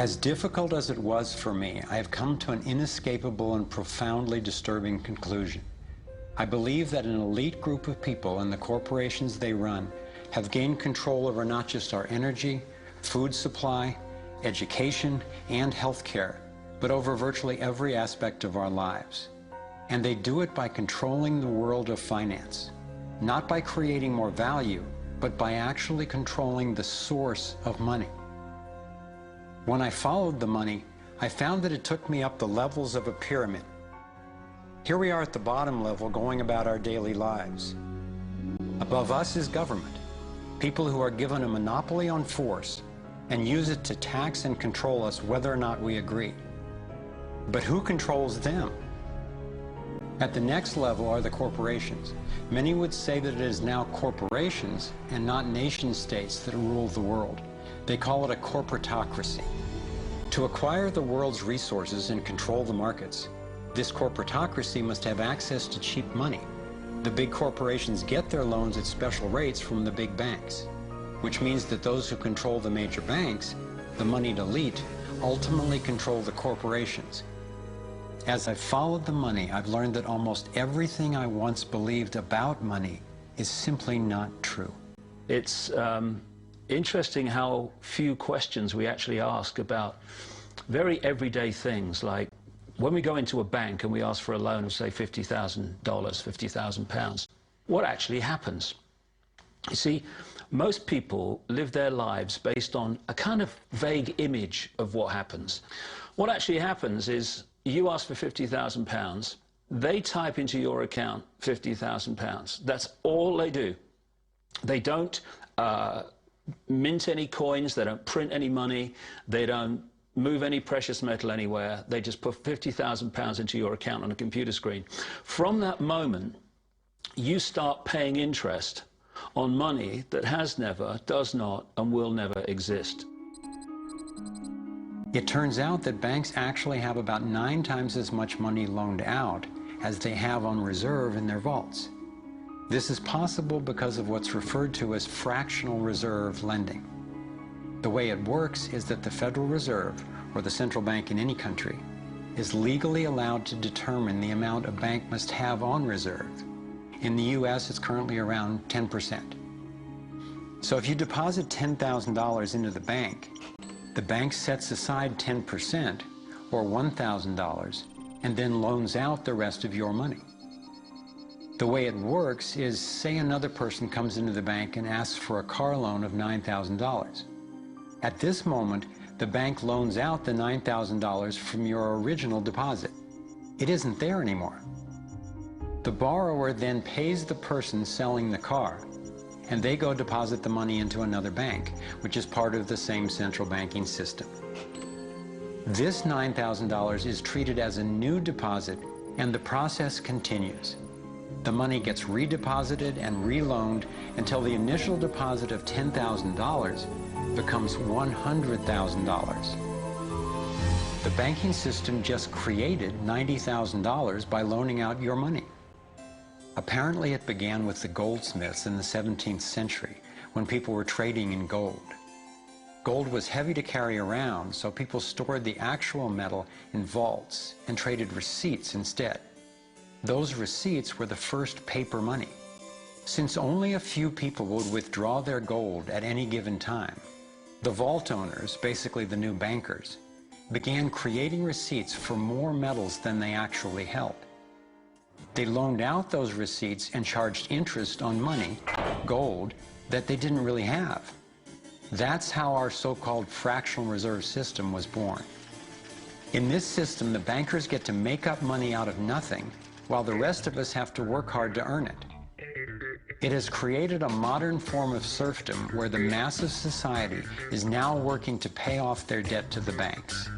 As difficult as it was for me, I have come to an inescapable and profoundly disturbing conclusion. I believe that an elite group of people and the corporations they run have gained control over not just our energy, food supply, education, and healthcare, but over virtually every aspect of our lives. And they do it by controlling the world of finance, not by creating more value, but by actually controlling the source of money. When I followed the money, I found that it took me up the levels of a pyramid. Here we are at the bottom level going about our daily lives. Above us is government, people who are given a monopoly on force and use it to tax and control us whether or not we agree. But who controls them? At the next level are the corporations. Many would say that it is now corporations and not nation states that rule the world. They call it a corporatocracy. To acquire the world's resources and control the markets, this corporatocracy must have access to cheap money. The big corporations get their loans at special rates from the big banks, which means that those who control the major banks, the moneyed elite, ultimately control the corporations. As I've followed the money, I've learned that almost everything I once believed about money is simply not true. It's interesting how few questions we actually ask about very everyday things, like when we go into a bank and we ask for a loan of, say, $50,000, £50,000, what actually happens? You see, most people live their lives based on a kind of vague image of what happens. What actually happens is you ask for £50,000, they type into your account £50,000. That's all they do. They don't mint any coins, they don't print any money, they don't move any precious metal anywhere, they just put £50,000 into your account on a computer screen. From that moment, you start paying interest on money that has never, does not, and will never exist. It turns out that banks actually have about 9 times as much money loaned out as they have on reserve in their vaults. This is possible because of what's referred to as fractional reserve lending. The way it works is that the Federal Reserve, or the central bank in any country, is legally allowed to determine the amount a bank must have on reserve. In the US, it's currently around 10%. So if you deposit $10,000 into the bank sets aside 10%, or $1,000, and then loans out the rest of your money. The way it works is, say another person comes into the bank and asks for a car loan of $9,000. At this moment, the bank loans out the $9,000 from your original deposit. It isn't there anymore. The borrower then pays the person selling the car, and they go deposit the money into another bank, which is part of the same central banking system. This $9,000 is treated as a new deposit, and the process continues. The money gets redeposited and reloaned until the initial deposit of $10,000 becomes $100,000. The banking system just created $90,000 by loaning out your money. Apparently it began with the goldsmiths in the 17th century when people were trading in gold. Gold was heavy to carry around, so people stored the actual metal in vaults and traded receipts instead. Those receipts were the first paper money. Since only a few people would withdraw their gold at any given time, the vault owners, basically the new bankers, began creating receipts for more metals than they actually held. They loaned out those receipts and charged interest on money, gold, that they didn't really have. That's how our so-called fractional reserve system was born. In this system, the bankers get to make up money out of nothing, while the rest of us have to work hard to earn it. It has created a modern form of serfdom where the mass of society is now working to pay off their debt to the banks.